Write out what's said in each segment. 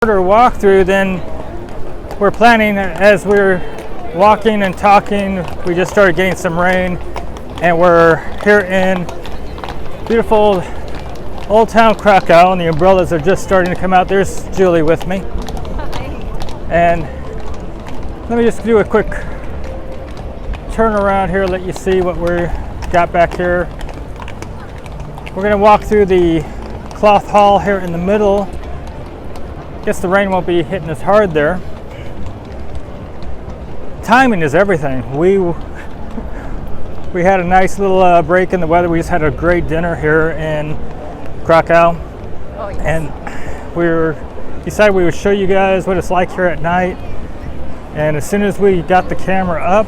shorter walkthrough than we're planning. As we're walking and talking, we just started getting some rain, and we're here in beautiful Old Town Krakow, and the umbrellas are just starting to come out. There's Julie with me. Hi. And let me just do a quick turn around here, let you see what we got back here. We're going to walk through the cloth hall here in the middle. Guess the rain won't be hitting as hard there. Timing is everything. We had a nice little break in the weather. We just had a great dinner here in Krakow. Oh, yes. And we decided we would show you guys what it's like here at night. And as soon as we got the camera up,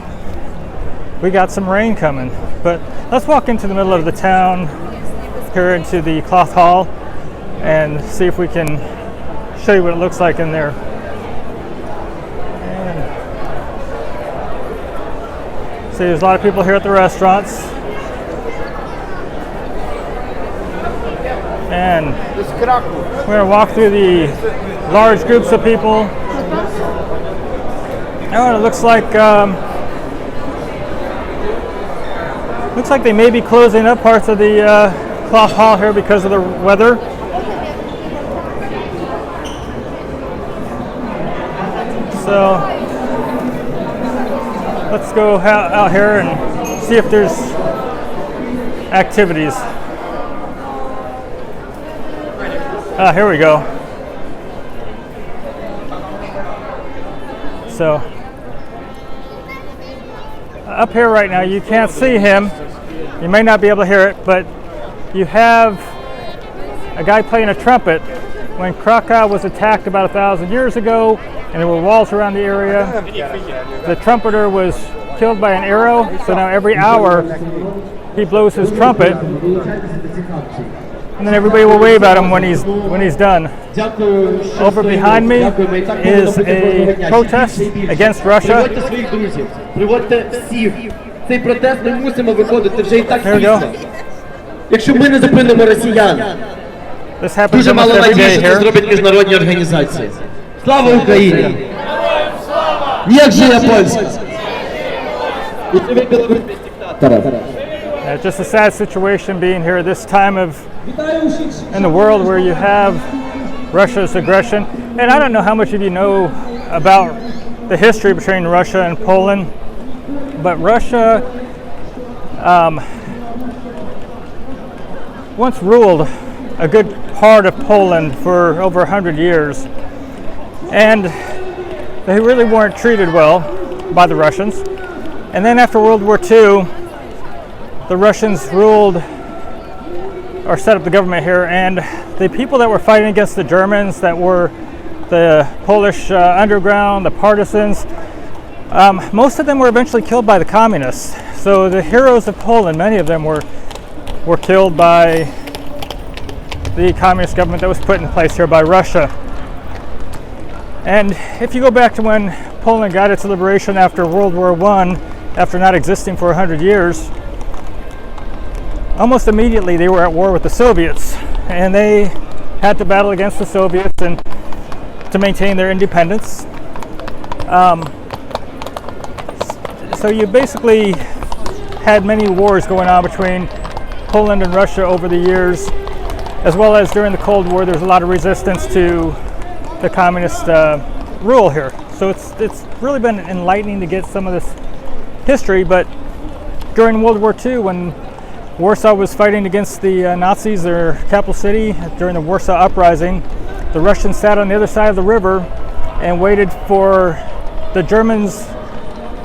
we got some rain coming. But let's walk into the middle of the town here into the cloth hall and see if we can show you what it looks like in there. And see, there's a lot of people here at the restaurants. And we're going to walk through the large groups of people. Oh, it looks like they may be closing up parts of the cloth hall here because of the weather. So let's go out here and see if there's activities. Here we go. So up here right now, you can't see him. You may not be able to hear it, but you have a guy playing a trumpet. When Krakow was attacked about 1,000 years ago, and there were walls around the area, the trumpeter was killed by an arrow. So now every hour he blows his trumpet, and then everybody will wave at him when he's done. Over behind me is a protest against Russia. There we go. Якщо ми не зупинимо росіян, дуже мало надії, що це зроблять міжнародні організації. Слава Україні! Як же я польська! Just a sad situation being here this time in the world where you have Russia's aggression. And I don't know how much of you know about the history between Russia and Poland, but Russia once ruled a good part of Poland for over 100 years, and they really weren't treated well by the Russians. And then after World War II, the Russians ruled or set up the government here, and the people that were fighting against the Germans, that were the Polish underground, the partisans, most of them were eventually killed by the communists. So the heroes of Poland, many of them were killed by the communist government that was put in place here by Russia. And if you go back to when Poland got its liberation after World War I, after not existing for 100 years, almost immediately they were at war with the Soviets, and they had to battle against the Soviets and to maintain their independence. So you basically had many wars going on between Poland and Russia over the years, as well as during the Cold War. There's a lot of resistance to the communist rule here. So it's really been enlightening to get some of this history. But during World War II, when Warsaw was fighting against the Nazis, their capital city, during the Warsaw Uprising, the Russians sat on the other side of the river and waited for the Germans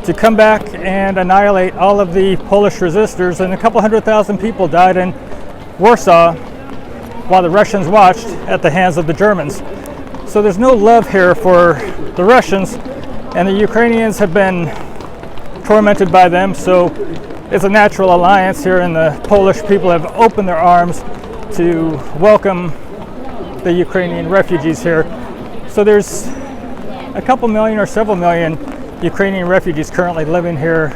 to come back and annihilate all of the Polish resistors, and a couple 100,000 people died in Warsaw while the Russians watched at the hands of the Germans. So there's no love here for the Russians, and the Ukrainians have been tormented by them, so it's a natural alliance here, and the Polish people have opened their arms to welcome the Ukrainian refugees here. So there's a couple million or several million Ukrainian refugees currently living here.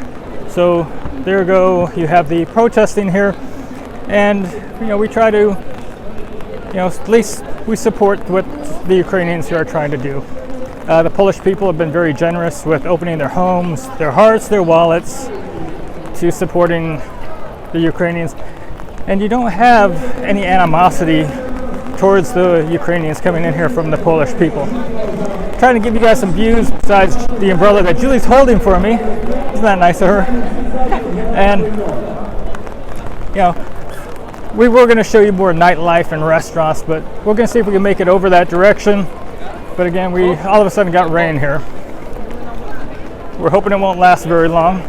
So there you go, you have the protesting here, and we try to at least we support what the Ukrainians here are trying to do. The Polish people have been very generous with opening their homes, their hearts, their wallets to supporting the Ukrainians. And you don't have any animosity towards the Ukrainians coming in here from the Polish people. I'm trying to give you guys some views besides the umbrella that Julie's holding for me. Isn't that nice of her? And, we were going to show you more nightlife and restaurants, but we're going to see if we can make it over that direction. But again, we all of a sudden got rain here. We're hoping it won't last very long.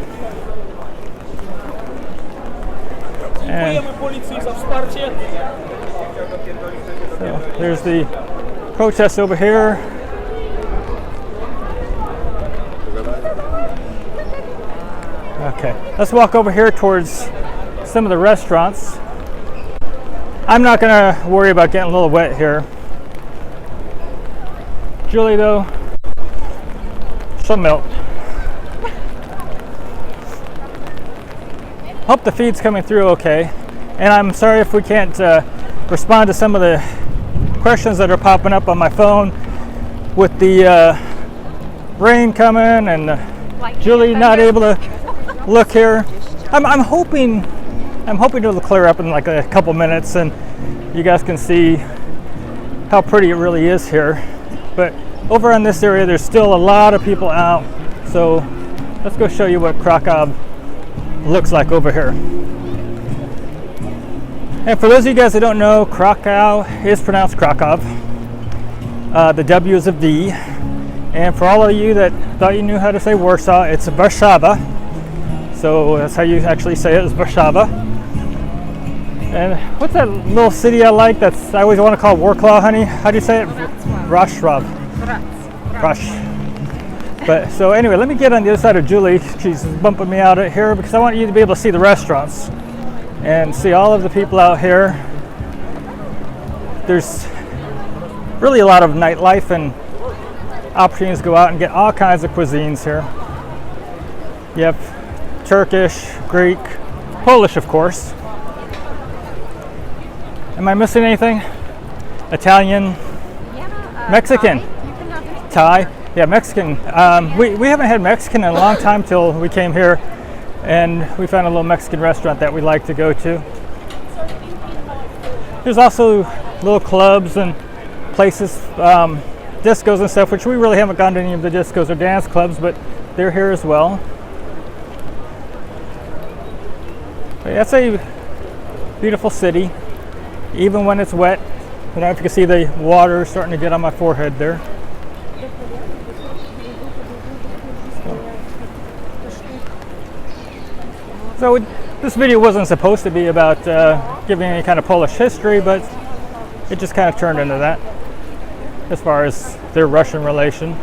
And so there's the protest over here. Okay, let's walk over here towards some of the restaurants. I'm not going to worry about getting a little wet here. Julie, though, she'll melt. Hope the feed's coming through okay. And I'm sorry if we can't respond to some of the questions that are popping up on my phone with the rain coming and Julie not able to look here. I'm hoping it'll clear up in like a couple minutes and you guys can see how pretty it really is here. But over in this area, there's still a lot of people out. So let's go show you what Krakow looks like over here. And for those of you guys that don't know, Krakow is pronounced Krakow. The W is a V. And for all of you that thought you knew how to say Warsaw, it's Warszawa. So that's how you actually say it, is Warszawa. And what's that little city I like I always want to call Warclaw, honey? How do you say it? Wrocław. But so anyway, let me get on the other side of Julie. She's bumping me out here because I want you to be able to see the restaurants and see all of the people out here. There's really a lot of nightlife and opportunities to go out and get all kinds of cuisines here. You have Turkish, Greek, Polish, of course. Am I missing anything? Italian, Mexican, Thai. Yeah, Mexican. We haven't had Mexican in a long time till we came here, and we found a little Mexican restaurant that we like to go to. There's also little clubs and places, discos and stuff, which we really haven't gone to any of the discos or dance clubs, but they're here as well. But that's a beautiful city, even when it's wet. I don't know if you can see the water starting to get on my forehead there. So this video wasn't supposed to be about giving any kind of Polish history, but it just kind of turned into that as far as their Russian relation.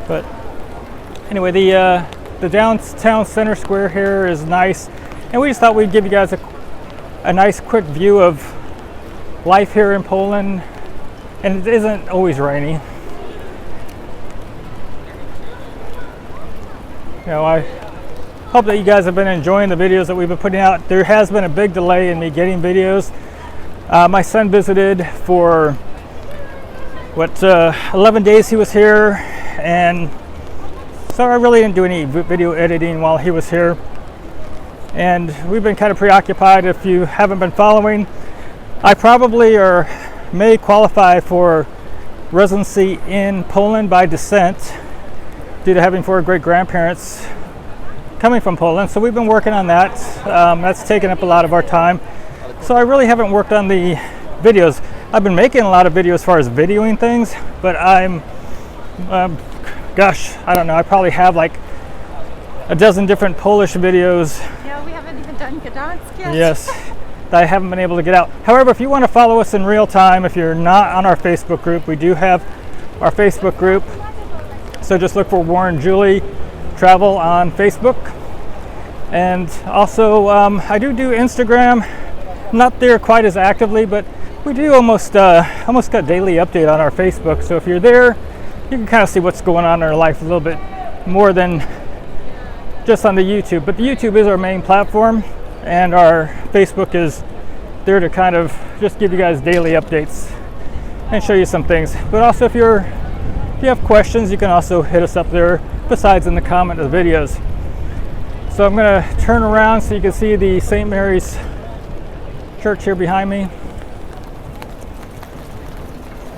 But anyway, the downtown center square here is nice, and we just thought we'd give you guys a nice quick view of life here in Poland, and it isn't always rainy. I hope that you guys have been enjoying the videos that we've been putting out. There has been a big delay in me getting videos. My son visited for 11 days he was here, and so I really didn't do any video editing while he was here. And we've been kind of preoccupied. If you haven't been following, I probably may qualify for residency in Poland by descent, due to having 4 great-grandparents coming from Poland. So we've been working on that. That's taken up a lot of our time. So I really haven't worked on the videos. I've been making a lot of videos as far as videoing things, but I don't know, I probably have like a dozen different Polish videos. Yeah, we haven't even done Gdansk yet. Yes, that I haven't been able to get out. However, if you want to follow us in real time, if you're not on our Facebook group, we do have our Facebook group. So just look for Warren Julie Travel on Facebook. And also, I do Instagram. I'm not there quite as actively, but we do almost got daily update on our Facebook. So if you're there, you can kind of see what's going on in our life a little bit more than just on the YouTube. But the YouTube is our main platform, and our Facebook is there to kind of just give you guys daily updates and show you some things. But also if you have questions, you can also hit us up there besides in the comment of the videos. So I'm going to turn around so you can see the St. Mary's Church here behind me,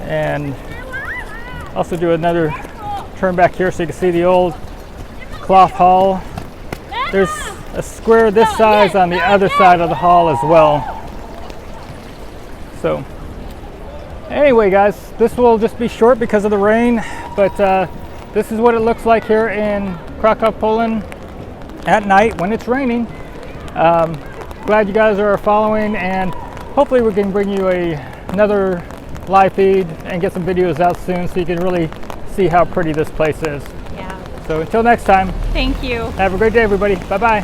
and also do another turn back here so you can see the old cloth hall. There's a square this size on the other side of the hall as well. So anyway guys, this will just be short because of the rain, but this is what it looks like here in Krakow, Poland at night when it's raining. Glad you guys are following, and hopefully we can bring you another live feed and get some videos out soon so you can really see how pretty this place is. Yeah. So until next time, Thank you. have a great day everybody. Bye bye.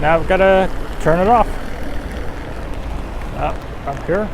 Now I've got to turn it off. Up here.